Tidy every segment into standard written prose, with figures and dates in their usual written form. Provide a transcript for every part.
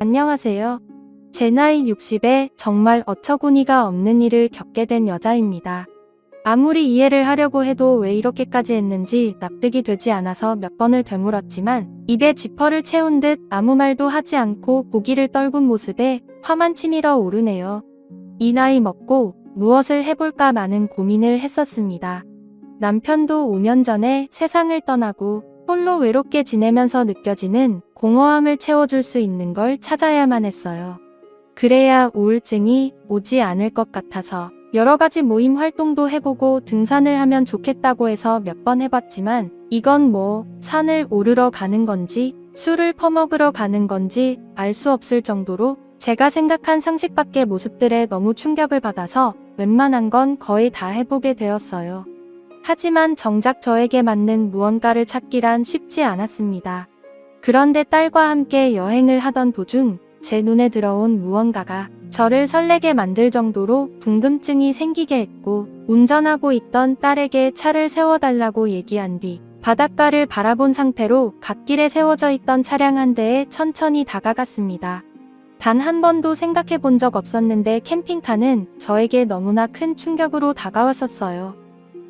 안녕하세요. 제 나이 60에 정말 어처구니가 없는 일을 겪게 된 여자입니다. 아무리 이해를 하려고 해도 왜 이렇게까지 했는지 납득이 되지 않아서 몇 번을 되물었지만 입에 지퍼를 채운 듯 아무 말도 하지 않고 고기를 떨군 모습에 화만 치밀어 오르네요. 이 나이 먹고 무엇을 해볼까 많은 고민을 했었습니다. 남편도 5년 전에 세상을 떠나고 홀로 외롭게 지내면서 느껴지는 공허함을 채워줄 수 있는 걸 찾아야만 했어요. 그래야 우울증이 오지 않을 것 같아서 여러 가지 모임 활동도 해보고 등산을 하면 좋겠다고 해서 몇 번 해봤지만 이건 뭐 산을 오르러 가는 건지 술을 퍼먹으러 가는 건지 알 수 없을 정도로 제가 생각한 상식 밖의 모습들에 너무 충격을 받아서 웬만한 건 거의 다 해보게 되었어요. 하지만 정작 저에게 맞는 무언가를 찾기란 쉽지 않았습니다. 그런데 딸과 함께 여행을 하던 도중 제 눈에 들어온 무언가가 저를 설레게 만들 정도로 궁금증이 생기게 했고 운전하고 있던 딸에게 차를 세워달라고 얘기한 뒤 바닷가를 바라본 상태로 갓길에 세워져 있던 차량 한 대에 천천히 다가갔습니다. 단 한 번도 생각해 본 적 없었는데 캠핑카는 저에게 너무나 큰 충격으로 다가왔었어요.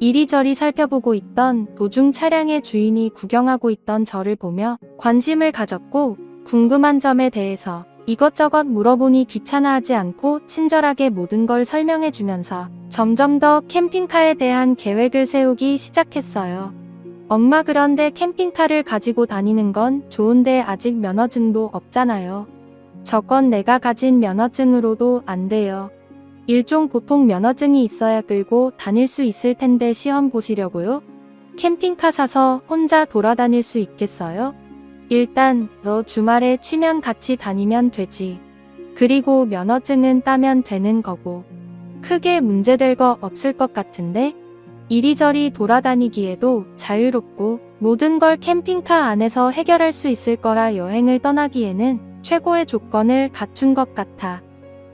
이리저리 살펴보고 있던 도중 차량의 주인이 구경하고 있던 저를 보며 관심을 가졌고 궁금한 점에 대해서 이것저것 물어보니 귀찮아하지 않고 친절하게 모든 걸 설명해주면서 점점 더 캠핑카에 대한 계획을 세우기 시작했어요. 엄마, 그런데 캠핑카를 가지고 다니는 건 좋은데 아직 면허증도 없잖아요. 저건 내가 가진 면허증으로도 안 돼요. 일종 보통 면허증이 있어야 끌고 다닐 수 있을 텐데 시험 보시려고요? 캠핑카 사서 혼자 돌아다닐 수 있겠어요? 일단 너 주말에 쉬면 같이 다니면 되지. 그리고 면허증은 따면 되는 거고. 크게 문제될 거 없을 것 같은데? 이리저리 돌아다니기에도 자유롭고 모든 걸 캠핑카 안에서 해결할 수 있을 거라 여행을 떠나기에는 최고의 조건을 갖춘 것 같아.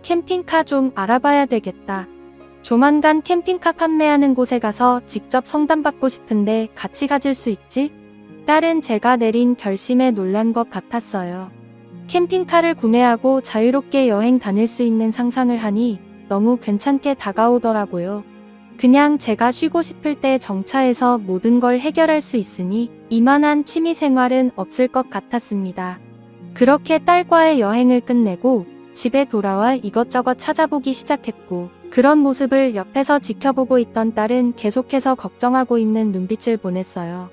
캠핑카 좀 알아봐야 되겠다. 조만간 캠핑카 판매하는 곳에 가서 직접 상담받고 싶은데 같이 가질 수 있지? 딸은 제가 내린 결심에 놀란 것 같았어요. 캠핑카를 구매하고 자유롭게 여행 다닐 수 있는 상상을 하니 너무 괜찮게 다가오더라고요. 그냥 제가 쉬고 싶을 때 정차해서 모든 걸 해결할 수 있으니 이만한 취미 생활은 없을 것 같았습니다. 그렇게 딸과의 여행을 끝내고 집에 돌아와 이것저것 찾아보기 시작했고 그런 모습을 옆에서 지켜보고 있던 딸은 계속해서 걱정하고 있는 눈빛을 보냈어요.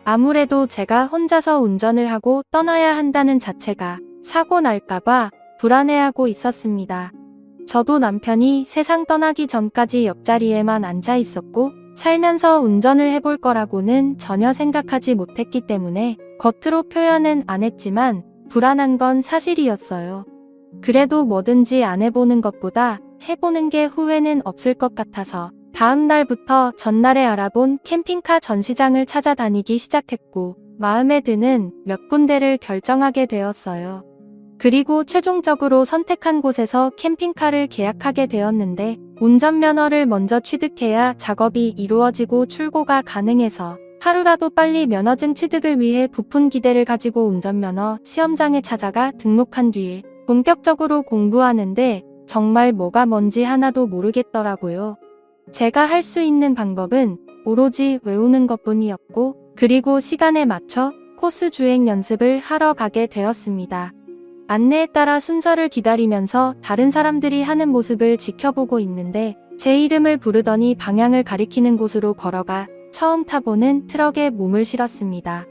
아무래도 제가 혼자서 운전을 하고 떠나야 한다는 자체가 사고 날까봐 불안해하고 있었습니다. 저도 남편이 세상 떠나기 전까지 옆자리에만 앉아 있었고 살면서 운전을 해볼 거라고는 전혀 생각하지 못했기 때문에 겉으로 표현은 안 했지만 불안한 건 사실이었어요. 그래도 뭐든지 안 해보는 것보다 해보는 게 후회는 없을 것 같아서 다음 날부터 전날에 알아본 캠핑카 전시장을 찾아다니기 시작했고 마음에 드는 몇 군데를 결정하게 되었어요. 그리고 최종적으로 선택한 곳에서 캠핑카를 계약하게 되었는데 운전면허를 먼저 취득해야 작업이 이루어지고 출고가 가능해서 하루라도 빨리 면허증 취득을 위해 부푼 기대를 가지고 운전면허 시험장에 찾아가 등록한 뒤에 본격적으로 공부하는데 정말 뭐가 뭔지 하나도 모르겠더라고요. 제가 할 수 있는 방법은 오로지 외우는 것뿐이었고 그리고 시간에 맞춰 코스 주행 연습을 하러 가게 되었습니다. 안내에 따라 순서를 기다리면서 다른 사람들이 하는 모습을 지켜보고 있는데 제 이름을 부르더니 방향을 가리키는 곳으로 걸어가 처음 타보는 트럭에 몸을 실었습니다.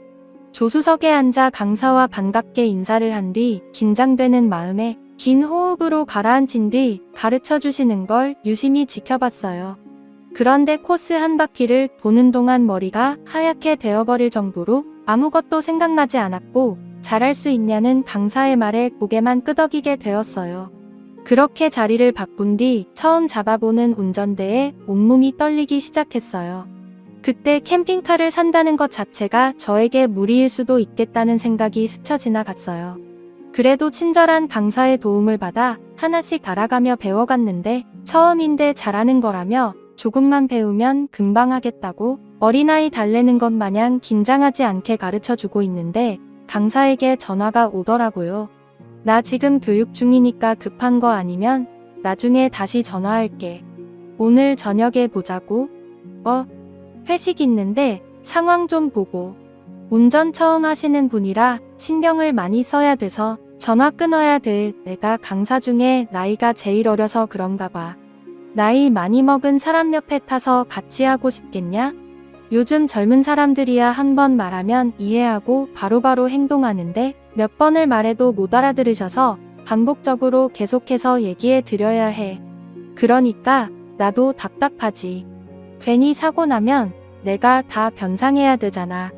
조수석에 앉아 강사와 반갑게 인사를 한 뒤 긴장되는 마음에 긴 호흡으로 가라앉힌 뒤 가르쳐 주시는 걸 유심히 지켜봤어요. 그런데 코스 한 바퀴를 도는 동안 머리가 하얗게 되어버릴 정도로 아무것도 생각나지 않았고 잘할 수 있냐는 강사의 말에 고개만 끄덕이게 되었어요. 그렇게 자리를 바꾼 뒤 처음 잡아보는 운전대에 온몸이 떨리기 시작했어요. 그때 캠핑카를 산다는 것 자체가 저에게 무리일 수도 있겠다는 생각이 스쳐 지나갔어요. 그래도 친절한 강사의 도움을 받아 하나씩 알아가며 배워갔는데 처음인데 잘하는 거라며 조금만 배우면 금방 하겠다고 어린아이 달래는 것 마냥 긴장하지 않게 가르쳐주고 있는데 강사에게 전화가 오더라고요. 나 지금 교육 중이니까 급한 거 아니면 나중에 다시 전화할게. 오늘 저녁에 보자고. 회식 있는데 상황 좀 보고. 운전 처음 하시는 분이라 신경을 많이 써야 돼서 전화 끊어야 돼. 내가 강사 중에 나이가 제일 어려서 그런가 봐. 나이 많이 먹은 사람 옆에 타서 같이 하고 싶겠냐? 요즘 젊은 사람들이야 한 번 말하면 이해하고 바로바로 행동하는데 몇 번을 말해도 못 알아들으셔서 반복적으로 계속해서 얘기해 드려야 해. 그러니까 나도 답답하지. 괜히 사고 나면 내가 다 변상해야 되잖아.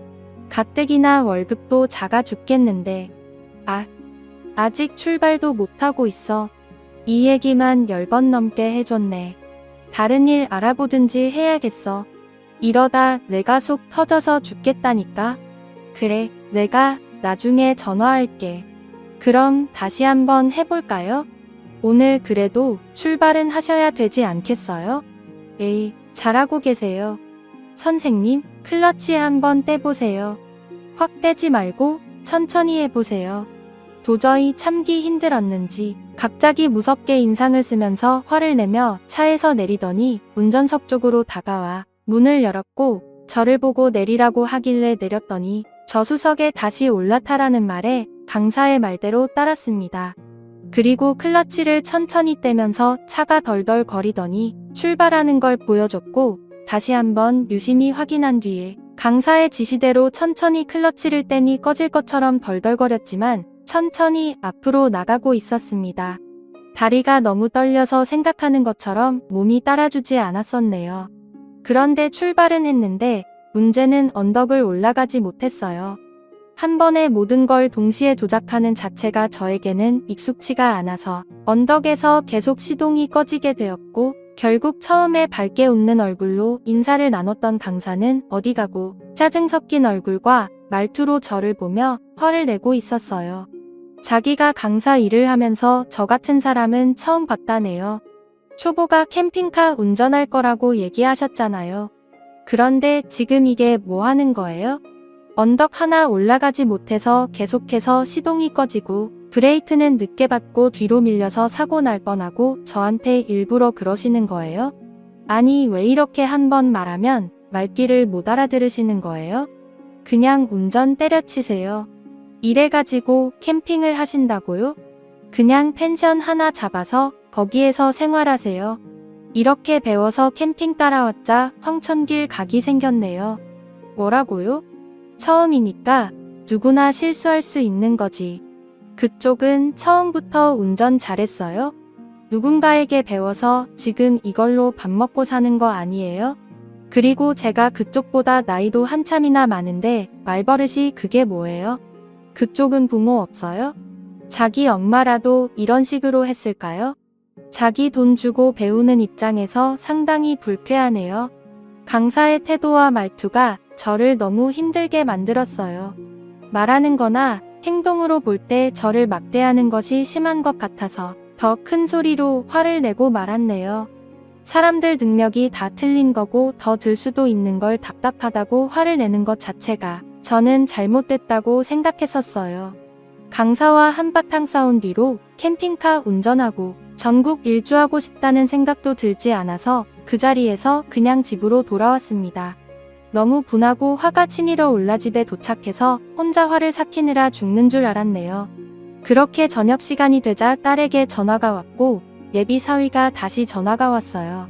가뜩이나 월급도 작아 죽겠는데. 아직 출발도 못하고 있어. 이 얘기만 10번 넘게 해줬네. 다른 일 알아보든지 해야겠어. 이러다 내가 속 터져서 죽겠다니까. 그래, 내가 나중에 전화할게. 그럼 다시 한번 해볼까요? 오늘 그래도 출발은 하셔야 되지 않겠어요? 에이, 잘하고 계세요. 선생님, 클러치 한번 떼보세요. 확 떼지 말고 천천히 해보세요. 도저히 참기 힘들었는지 갑자기 무섭게 인상을 쓰면서 화를 내며 차에서 내리더니 운전석 쪽으로 다가와 문을 열었고 저를 보고 내리라고 하길래 내렸더니 저수석에 다시 올라타라는 말에 강사의 말대로 따랐습니다. 그리고 클러치를 천천히 떼면서 차가 덜덜 거리더니 출발하는 걸 보여줬고 다시 한번 유심히 확인한 뒤에 강사의 지시대로 천천히 클러치를 떼니 꺼질 것처럼 덜덜거렸지만 천천히 앞으로 나가고 있었습니다. 다리가 너무 떨려서 생각하는 것처럼 몸이 따라주지 않았었네요. 그런데 출발은 했는데 문제는 언덕을 올라가지 못했어요. 한 번에 모든 걸 동시에 조작하는 자체가 저에게는 익숙치가 않아서 언덕에서 계속 시동이 꺼지게 되었고 결국 처음에 밝게 웃는 얼굴로 인사를 나눴던 강사는 어디 가고 짜증 섞인 얼굴과 말투로 저를 보며 화를 내고 있었어요. 자기가 강사 일을 하면서 저 같은 사람은 처음 봤다네요. 초보가 캠핑카 운전할 거라고 얘기하셨잖아요. 그런데 지금 이게 뭐 하는 거예요? 언덕 하나 올라가지 못해서 계속해서 시동이 꺼지고 브레이크는 늦게 밟고 뒤로 밀려서 사고 날 뻔하고 저한테 일부러 그러시는 거예요? 아니 왜 이렇게 한 번 말하면 말귀를 못 알아들으시는 거예요? 그냥 운전 때려치세요. 이래가지고 캠핑을 하신다고요? 그냥 펜션 하나 잡아서 거기에서 생활하세요. 이렇게 배워서 캠핑 따라왔자 황천길 각이 생겼네요. 뭐라고요? 처음이니까 누구나 실수할 수 있는 거지. 그쪽은 처음부터 운전 잘했어요? 누군가에게 배워서 지금 이걸로 밥 먹고 사는 거 아니에요? 그리고 제가 그쪽보다 나이도 한참이나 많은데 말버릇이 그게 뭐예요? 그쪽은 부모 없어요? 자기 엄마라도 이런 식으로 했을까요? 자기 돈 주고 배우는 입장에서 상당히 불쾌하네요. 강사의 태도와 말투가 저를 너무 힘들게 만들었어요. 말하는 거나 행동으로 볼 때 저를 막대하는 것이 심한 것 같아서 더 큰 소리로 화를 내고 말았네요. 사람들 능력이 다 틀린 거고 더 들 수도 있는 걸 답답하다고 화를 내는 것 자체가 저는 잘못됐다고 생각했었어요. 강사와 한바탕 싸운 뒤로 캠핑카 운전하고 전국 일주하고 싶다는 생각도 들지 않아서 그 자리에서 그냥 집으로 돌아왔습니다. 너무 분하고 화가 치밀어 올라 집에 도착해서 혼자 화를 삭히느라 죽는 줄 알았네요. 그렇게 저녁 시간이 되자 딸에게 전화가 왔고 예비 사위가 다시 전화가 왔어요.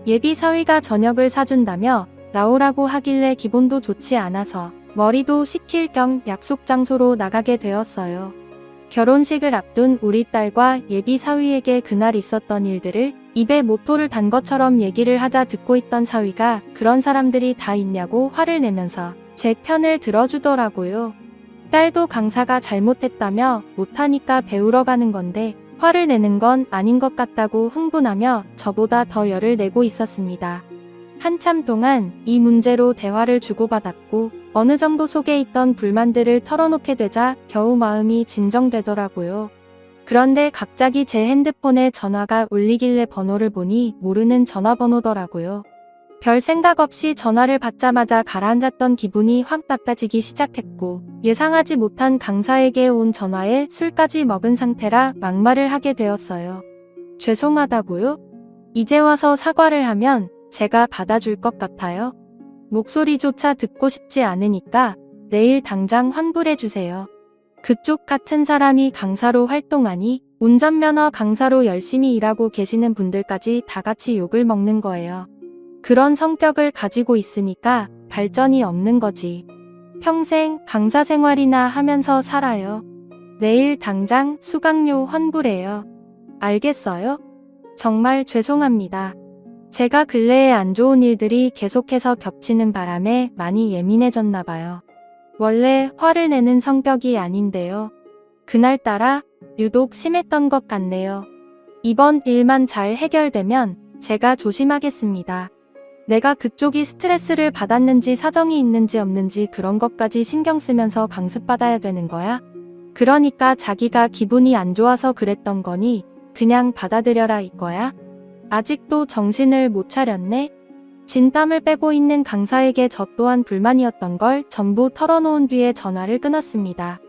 예비 사위가 저녁을 사준다며 나오라고 하길래 기분도 좋지 않아서 머리도 식힐 겸 약속 장소로 나가게 되었어요. 결혼식을 앞둔 우리 딸과 예비 사위에게 그날 있었던 일들을 입에 모토를 단 것처럼 얘기를 하다 듣고 있던 사위가 그런 사람들이 다 있냐고 화를 내면서 제 편을 들어주더라고요. 딸도 강사가 잘못했다며 못하니까 배우러 가는 건데 화를 내는 건 아닌 것 같다고 흥분하며 저보다 더 열을 내고 있었습니다. 한참 동안 이 문제로 대화를 주고받았고 어느 정도 속에 있던 불만들을 털어놓게 되자 겨우 마음이 진정되더라고요. 그런데 갑자기 제 핸드폰에 전화가 울리길래 번호를 보니 모르는 전화번호더라고요. 별 생각 없이 전화를 받자마자 가라앉았던 기분이 확 나빠지기 시작했고 예상하지 못한 강사에게 온 전화에 술까지 먹은 상태라 막말을 하게 되었어요. 죄송하다고요? 이제 와서 사과를 하면 제가 받아줄 것 같아요? 목소리조차 듣고 싶지 않으니까 내일 당장 환불해주세요. 그쪽 같은 사람이 강사로 활동하니 운전면허 강사로 열심히 일하고 계시는 분들까지 다 같이 욕을 먹는 거예요. 그런 성격을 가지고 있으니까 발전이 없는 거지. 평생 강사 생활이나 하면서 살아요. 내일 당장 수강료 환불해요. 알겠어요? 정말 죄송합니다. 제가 근래에 안 좋은 일들이 계속해서 겹치는 바람에 많이 예민해졌나 봐요. 원래 화를 내는 성격이 아닌데요. 그날따라 유독 심했던 것 같네요. 이번 일만 잘 해결되면 제가 조심하겠습니다. 내가 그쪽이 스트레스를 받았는지 사정이 있는지 없는지 그런 것까지 신경 쓰면서 강습받아야 되는 거야? 그러니까 자기가 기분이 안 좋아서 그랬던 거니 그냥 받아들여라 이거야? 아직도 정신을 못 차렸네? 진땀을 빼고 있는 강사에게 저 또한 불만이었던 걸 전부 털어놓은 뒤에 전화를 끊었습니다.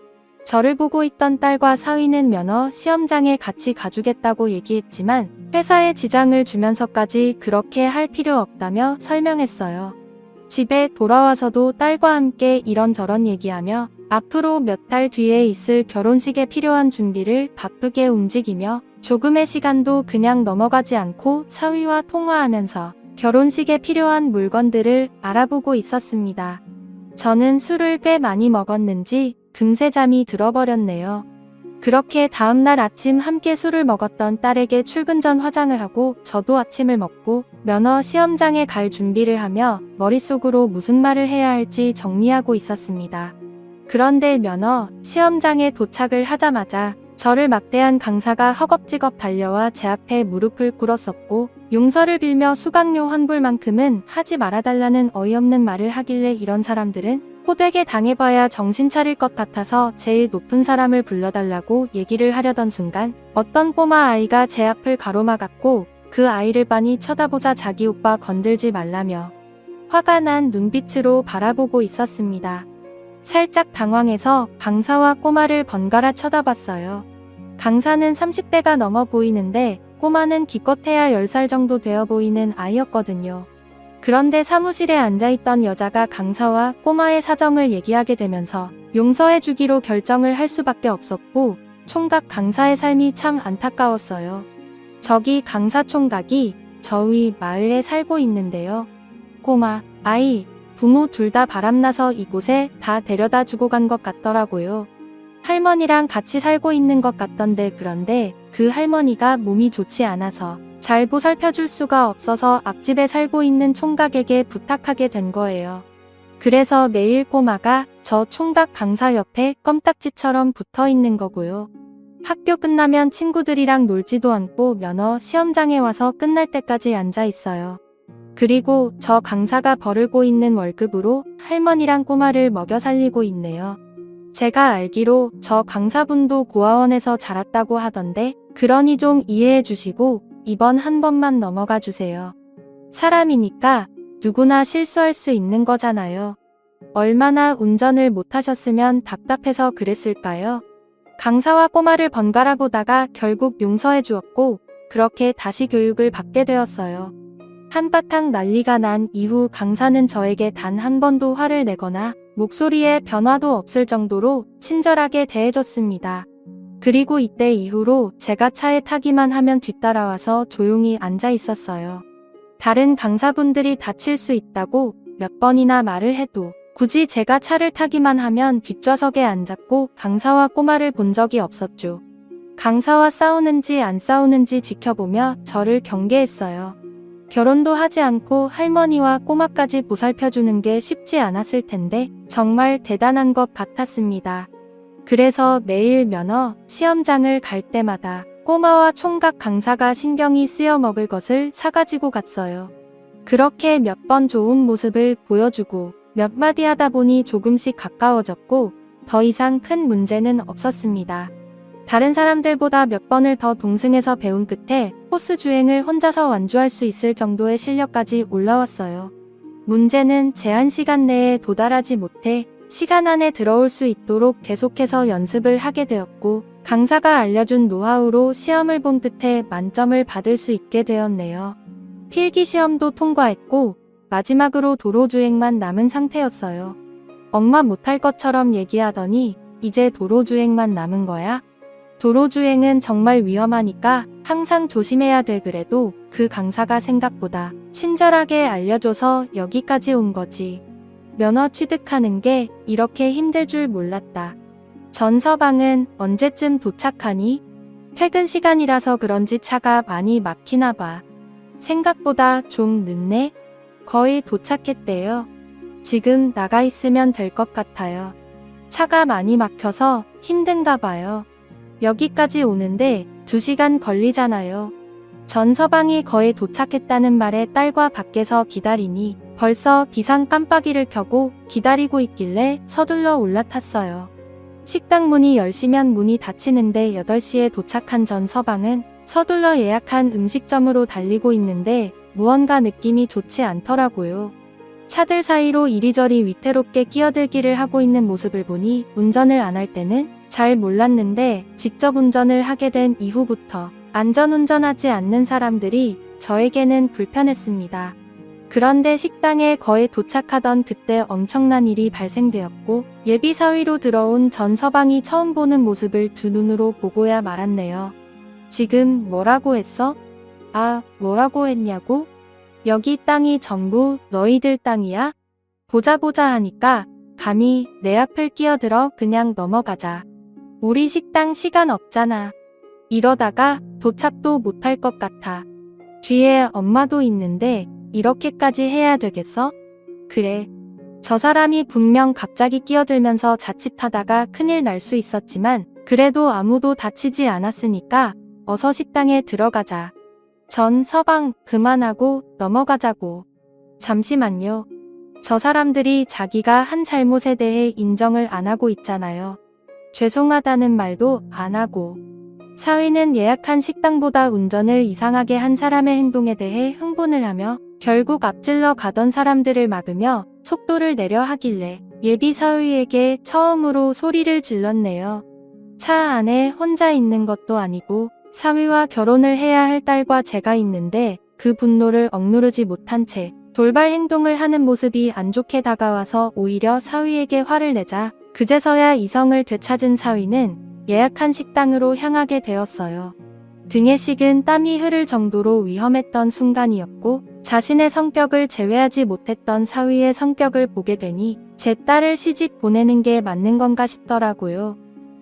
저를 보고 있던 딸과 사위는 면허 시험장에 같이 가주겠다고 얘기했지만 회사에 지장을 주면서까지 그렇게 할 필요 없다며 설명했어요. 집에 돌아와서도 딸과 함께 이런저런 얘기하며 앞으로 몇 달 뒤에 있을 결혼식에 필요한 준비를 바쁘게 움직이며 조금의 시간도 그냥 넘어가지 않고 사위와 통화하면서 결혼식에 필요한 물건들을 알아보고 있었습니다. 저는 술을 꽤 많이 먹었는지 금세 잠이 들어버렸네요. 그렇게 다음날 아침 함께 술을 먹었던 딸에게 출근 전 화장을 하고 저도 아침을 먹고 면허 시험장에 갈 준비를 하며 머릿속으로 무슨 말을 해야 할지 정리하고 있었습니다. 그런데 면허 시험장에 도착을 하자마자 저를 막대한 강사가 허겁지겁 달려와 제 앞에 무릎을 꿇었었고 용서를 빌며 수강료 환불만큼은 하지 말아달라는 어이없는 말을 하길래 이런 사람들은 호되게 당해봐야 정신 차릴 것 같아서 제일 높은 사람을 불러달라고 얘기를 하려던 순간 어떤 꼬마 아이가 제 앞을 가로막았고 그 아이를 빤히 쳐다보자 자기 오빠 건들지 말라며 화가 난 눈빛으로 바라보고 있었습니다. 살짝 당황해서 강사와 꼬마를 번갈아 쳐다봤어요. 강사는 30대가 넘어 보이는데 꼬마는 기껏해야 10살 정도 되어 보이는 아이였거든요. 그런데 사무실에 앉아있던 여자가 강사와 꼬마의 사정을 얘기하게 되면서 용서해주기로 결정을 할 수밖에 없었고 총각 강사의 삶이 참 안타까웠어요. 저기 강사 총각이 저 위 마을에 살고 있는데요. 꼬마, 아이, 부모 둘 다 바람나서 이곳에 다 데려다 주고 간 것 같더라고요. 할머니랑 같이 살고 있는 것 같던데 그런데 그 할머니가 몸이 좋지 않아서 잘 보살펴줄 수가 없어서 앞집에 살고 있는 총각에게 부탁하게 된 거예요. 그래서 매일 꼬마가 저 총각 강사 옆에 껌딱지처럼 붙어 있는 거고요. 학교 끝나면 친구들이랑 놀지도 않고 면허 시험장에 와서 끝날 때까지 앉아 있어요. 그리고 저 강사가 벌고 있는 월급으로 할머니랑 꼬마를 먹여 살리고 있네요. 제가 알기로 저 강사분도 고아원에서 자랐다고 하던데 그러니 좀 이해해 주시고 이번 한 번만 넘어가 주세요. 사람이니까 누구나 실수할 수 있는 거잖아요. 얼마나 운전을 못하셨으면 답답해서 그랬을까요? 강사와 꼬마를 번갈아 보다가 결국 용서해 주었고 그렇게 다시 교육을 받게 되었어요. 한바탕 난리가 난 이후 강사는 저에게 단 한 번도 화를 내거나 목소리에 변화도 없을 정도로 친절하게 대해줬습니다. 그리고 이때 이후로 제가 차에 타기만 하면 뒤따라와서 조용히 앉아 있었어요. 다른 강사분들이 다칠 수 있다고 몇 번이나 말을 해도 굳이 제가 차를 타기만 하면 뒷좌석에 앉았고 강사와 꼬마를 본 적이 없었죠. 강사와 싸우는지 안 싸우는지 지켜보며 저를 경계했어요. 결혼도 하지 않고 할머니와 꼬마까지 보살펴주는 게 쉽지 않았을 텐데 정말 대단한 것 같았습니다. 그래서 매일 면허 시험장을 갈 때마다 꼬마와 총각 강사가 신경이 쓰여 먹을 것을 사가지고 갔어요. 그렇게 몇 번 좋은 모습을 보여주고 몇 마디 하다 보니 조금씩 가까워졌고 더 이상 큰 문제는 없었습니다. 다른 사람들보다 몇 번을 더 동승해서 배운 끝에 코스 주행을 혼자서 완주할 수 있을 정도의 실력까지 올라왔어요. 문제는 제한 시간 내에 도달하지 못해 시간 안에 들어올 수 있도록 계속해서 연습을 하게 되었고, 강사가 알려준 노하우로 시험을 본 끝에 만점을 받을 수 있게 되었네요. 필기 시험도 통과했고 마지막으로 도로주행만 남은 상태였어요. 엄마 못할 것처럼 얘기하더니 이제 도로주행만 남은 거야? 도로주행은 정말 위험하니까 항상 조심해야 돼. 그래도 그 강사가 생각보다 친절하게 알려줘서 여기까지 온 거지. 면허 취득하는 게 이렇게 힘들 줄 몰랐다. 전서방은 언제쯤 도착하니? 퇴근 시간이라서 그런지 차가 많이 막히나 봐. 생각보다 좀 늦네? 거의 도착했대요. 지금 나가 있으면 될 것 같아요. 차가 많이 막혀서 힘든가 봐요. 여기까지 오는데 2시간 걸리잖아요. 전서방이 거의 도착했다는 말에 딸과 밖에서 기다리니 벌써 비상 깜빡이를 켜고 기다리고 있길래 서둘러 올라탔어요. 식당 문이 10시면 문이 닫히는데 8시에 도착한 전서방은 서둘러 예약한 음식점으로 달리고 있는데 무언가 느낌이 좋지 않더라고요. 차들 사이로 이리저리 위태롭게 끼어들기를 하고 있는 모습을 보니 운전을 안 할 때는 잘 몰랐는데 직접 운전을 하게 된 이후부터 안전운전하지 않는 사람들이 저에게는 불편했습니다. 그런데 식당에 거의 도착하던 그때 엄청난 일이 발생되었고, 예비 사위로 들어온 전서방이 처음 보는 모습을 두 눈으로 보고야 말았네요. 지금 뭐라고 했어? 아, 뭐라고 했냐고? 여기 땅이 전부 너희들 땅이야? 보자 하니까 감히 내 앞을 끼어들어 그냥 넘어가자. 우리 식당 시간 없잖아. 이러다가 도착도 못할 것 같아. 뒤에 엄마도 있는데 이렇게까지 해야 되겠어? 그래. 저 사람이 분명 갑자기 끼어들면서 자칫하다가 큰일 날 수 있었지만 그래도 아무도 다치지 않았으니까 어서 식당에 들어가자. 전서방 그만하고 넘어가자고. 잠시만요. 저 사람들이 자기가 한 잘못에 대해 인정을 안 하고 있잖아요. 죄송하다는 말도 안 하고. 사위는 예약한 식당보다 운전을 이상하게 한 사람의 행동에 대해 흥분을 하며 결국 앞질러 가던 사람들을 막으며 속도를 내려 하길래 예비 사위에게 처음으로 소리를 질렀네요. 차 안에 혼자 있는 것도 아니고 사위와 결혼을 해야 할 딸과 제가 있는데 그 분노를 억누르지 못한 채 돌발 행동을 하는 모습이 안 좋게 다가와서 오히려 사위에게 화를 내자 그제서야 이성을 되찾은 사위는 예약한 식당으로 향하게 되었어요. 등에 식은 땀이 흐를 정도로 위험했던 순간이었고, 자신의 성격을 제외하지 못했던 사위의 성격을 보게 되니 제 딸을 시집 보내는 게 맞는 건가 싶더라고요.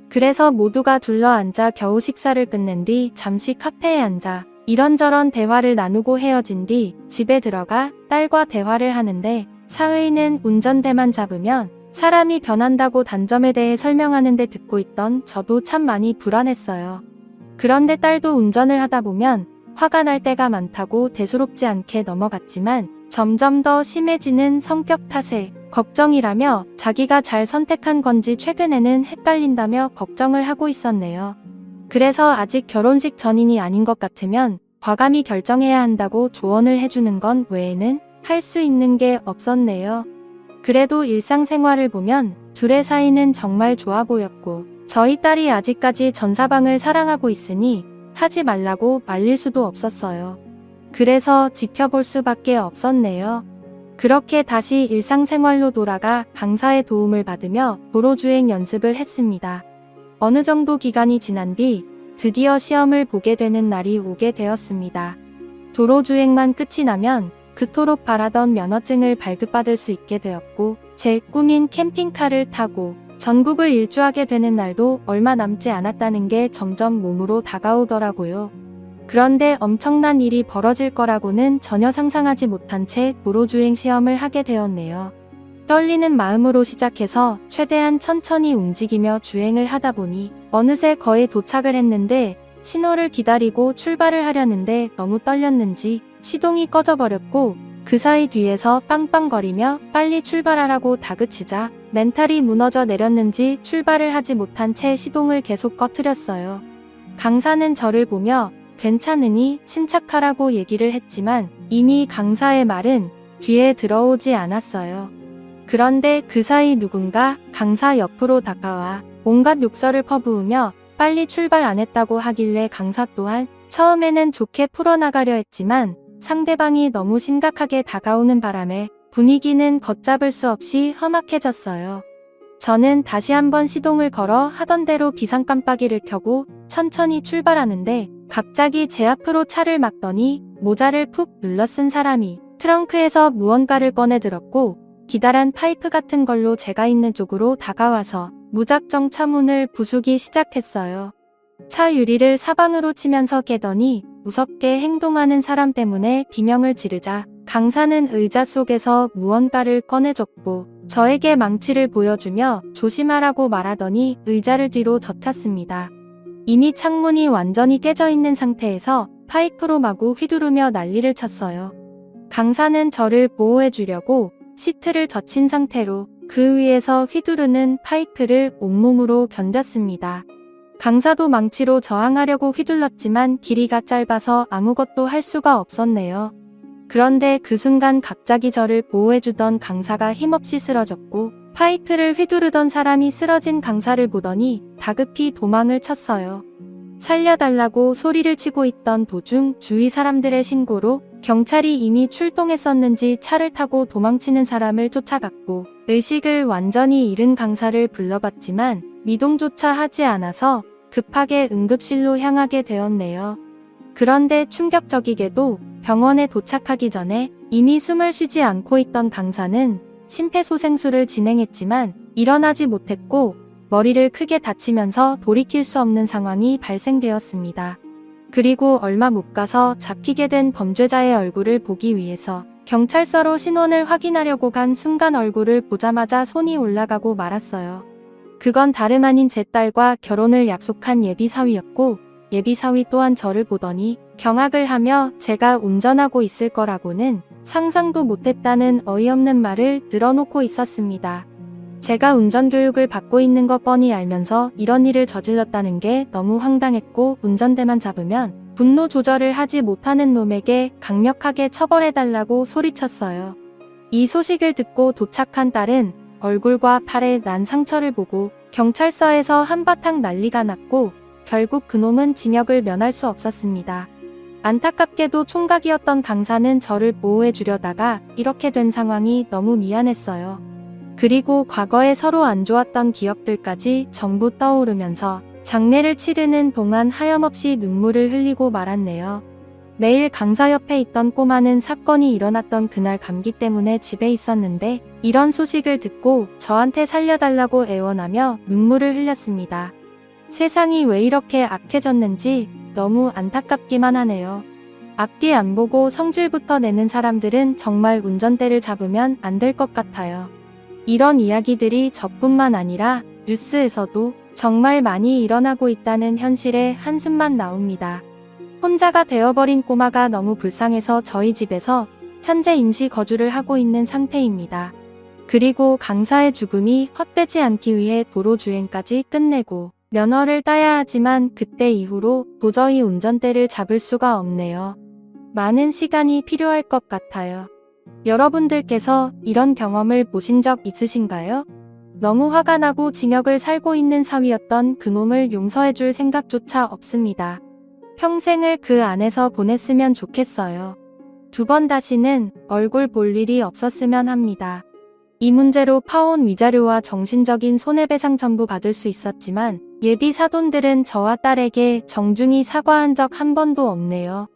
그래서 모두가 둘러앉아 겨우 식사를 끝낸 뒤 잠시 카페에 앉아 이런저런 대화를 나누고 헤어진 뒤 집에 들어가 딸과 대화를 하는데, 사위는 운전대만 잡으면 사람이 변한다고 단점에 대해 설명하는데 듣고 있던 저도 참 많이 불안했어요. 그런데 딸도 운전을 하다 보면 화가 날 때가 많다고 대수롭지 않게 넘어갔지만 점점 더 심해지는 성격 탓에 걱정이라며 자기가 잘 선택한 건지 최근에는 헷갈린다며 걱정을 하고 있었네요. 그래서 아직 결혼식 전인이 아닌 것 같으면 과감히 결정해야 한다고 조언을 해주는 건 외에는 할 수 있는 게 없었네요. 그래도 일상생활을 보면 둘의 사이는 정말 좋아 보였고, 저희 딸이 아직까지 전사방을 사랑하고 있으니 하지 말라고 말릴 수도 없었어요. 그래서 지켜볼 수밖에 없었네요. 그렇게 다시 일상생활로 돌아가 강사의 도움을 받으며 도로주행 연습을 했습니다. 어느 정도 기간이 지난 뒤 드디어 시험을 보게 되는 날이 오게 되었습니다. 도로주행만 끝이 나면 그토록 바라던 면허증을 발급받을 수 있게 되었고, 제 꿈인 캠핑카를 타고 전국을 일주하게 되는 날도 얼마 남지 않았다는 게 점점 몸으로 다가오더라고요. 그런데 엄청난 일이 벌어질 거라고는 전혀 상상하지 못한 채 도로주행 시험을 하게 되었네요. 떨리는 마음으로 시작해서 최대한 천천히 움직이며 주행을 하다 보니 어느새 거의 도착을 했는데, 신호를 기다리고 출발을 하려는데 너무 떨렸는지 시동이 꺼져버렸고 그 사이 뒤에서 빵빵거리며 빨리 출발하라고 다그치자 멘탈이 무너져 내렸는지 출발을 하지 못한 채 시동을 계속 꺼트렸어요. 강사는 저를 보며 괜찮으니 침착하라고 얘기를 했지만 이미 강사의 말은 귀에 들어오지 않았어요. 그런데 그 사이 누군가 강사 옆으로 다가와 온갖 욕설을 퍼부으며 빨리 출발 안 했다고 하길래 강사 또한 처음에는 좋게 풀어나가려 했지만 상대방이 너무 심각하게 다가오는 바람에 분위기는 걷잡을 수 없이 험악해졌어요. 저는 다시 한번 시동을 걸어 하던 대로 비상깜빡이를 켜고 천천히 출발하는데 갑자기 제 앞으로 차를 막더니 모자를 푹 눌러 쓴 사람이 트렁크에서 무언가를 꺼내 들었고 기다란 파이프 같은 걸로 제가 있는 쪽으로 다가와서 무작정 차 문을 부수기 시작했어요. 차 유리를 사방으로 치면서 깨더니 무섭게 행동하는 사람 때문에 비명을 지르자 강사는 의자 속에서 무언가를 꺼내줬고 저에게 망치를 보여주며 조심하라고 말하더니 의자를 뒤로 젖혔습니다. 이미 창문이 완전히 깨져 있는 상태에서 파이프로 마구 휘두르며 난리를 쳤어요. 강사는 저를 보호해 주려고 시트를 젖힌 상태로 그 위에서 휘두르는 파이프를 온몸으로 견뎠습니다. 강사도 망치로 저항하려고 휘둘렀지만 길이가 짧아서 아무것도 할 수가 없었네요. 그런데 그 순간 갑자기 저를 보호해주던 강사가 힘없이 쓰러졌고 파이프를 휘두르던 사람이 쓰러진 강사를 보더니 다급히 도망을 쳤어요. 살려달라고 소리를 치고 있던 도중 주위 사람들의 신고로 경찰이 이미 출동했었는지 차를 타고 도망치는 사람을 쫓아갔고 의식을 완전히 잃은 강사를 불러봤지만 미동조차 하지 않아서 급하게 응급실로 향하게 되었네요. 그런데 충격적이게도 병원에 도착하기 전에 이미 숨을 쉬지 않고 있던 강사는 심폐소생술을 진행했지만 일어나지 못했고 머리를 크게 다치면서 돌이킬 수 없는 상황이 발생되었습니다. 그리고 얼마 못 가서 잡히게 된 범죄자의 얼굴을 보기 위해서 경찰서로 신원을 확인하려고 간 순간 얼굴을 보자마자 손이 올라가고 말았어요. 그건 다름 아닌 제 딸과 결혼을 약속한 예비사위였고 예비사위 또한 저를 보더니 경악을 하며 제가 운전하고 있을 거라고는 상상도 못했다는 어이없는 말을 늘어놓고 있었습니다. 제가 운전교육을 받고 있는 거 뻔히 알면서 이런 일을 저질렀다는 게 너무 황당했고 운전대만 잡으면 분노 조절을 하지 못하는 놈에게 강력하게 처벌해달라고 소리쳤어요. 이 소식을 듣고 도착한 딸은 얼굴과 팔에 난 상처를 보고 경찰서에서 한바탕 난리가 났고 결국 그놈은 징역을 면할 수 없었습니다. 안타깝게도 총각이었던 강사는 저를 보호해 주려다가 이렇게 된 상황이 너무 미안했어요. 그리고 과거에 서로 안 좋았던 기억들까지 전부 떠오르면서 장례를 치르는 동안 하염없이 눈물을 흘리고 말았네요. 매일 강사 옆에 있던 꼬마는 사건이 일어났던 그날 감기 때문에 집에 있었는데 이런 소식을 듣고 저한테 살려달라고 애원하며 눈물을 흘렸습니다. 세상이 왜 이렇게 악해졌는지 너무 안타깝기만 하네요. 앞뒤 안 보고 성질부터 내는 사람들은 정말 운전대를 잡으면 안 될 것 같아요. 이런 이야기들이 저뿐만 아니라 뉴스에서도 정말 많이 일어나고 있다는 현실에 한숨만 나옵니다. 혼자가 되어버린 꼬마가 너무 불쌍해서 저희 집에서 현재 임시 거주를 하고 있는 상태입니다. 그리고 강사의 죽음이 헛되지 않기 위해 도로주행까지 끝내고 면허를 따야 하지만 그때 이후로 도저히 운전대를 잡을 수가 없네요. 많은 시간이 필요할 것 같아요. 여러분들께서 이런 경험을 보신 적 있으신가요? 너무 화가 나고 징역을 살고 있는 사위였던 그놈을 용서해줄 생각조차 없습니다. 평생을 그 안에서 보냈으면 좋겠어요. 두 번 다시는 얼굴 볼 일이 없었으면 합니다. 이 문제로 파혼 위자료와 정신적인 손해배상 전부 받을 수 있었지만 예비 사돈들은 저와 딸에게 정중히 사과한 적 한 번도 없네요.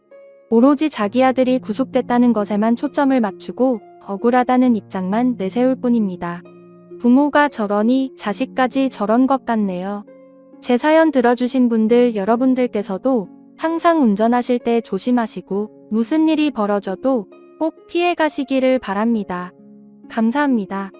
오로지 자기 아들이 구속됐다는 것에만 초점을 맞추고 억울하다는 입장만 내세울 뿐입니다. 부모가 저러니 자식까지 저런 것 같네요. 제 사연 들어주신 분들 여러분들께서도 항상 운전하실 때 조심하시고 무슨 일이 벌어져도 꼭 피해 가시기를 바랍니다. 감사합니다.